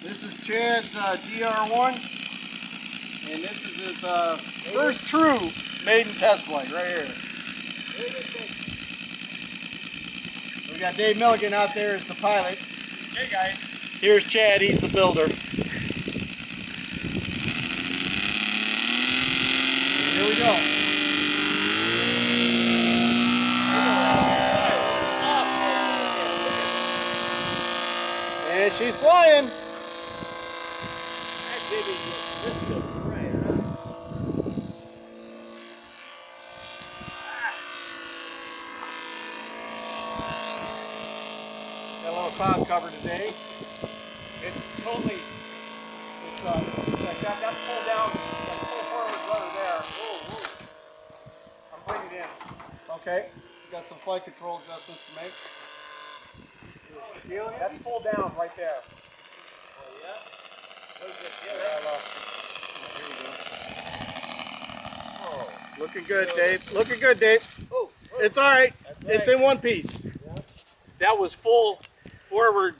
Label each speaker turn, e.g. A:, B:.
A: This is Chad's DR1, and this is his first true maiden test flight right here. We got Dave Milligan out there as the pilot.
B: Hey guys.
A: Here's Chad, he's the builder. Here we go. And she's flying. Got a little top cover today. It's totally, like that's pulled down, like pull forward rudder there. I'm bringing it in. Okay, got some flight control adjustments to make. That's pulled down right there. Oh yeah? Oh, looking good, Dave. Looking good, Dave. Oh, it's all right. It's in one piece.
B: That was full forward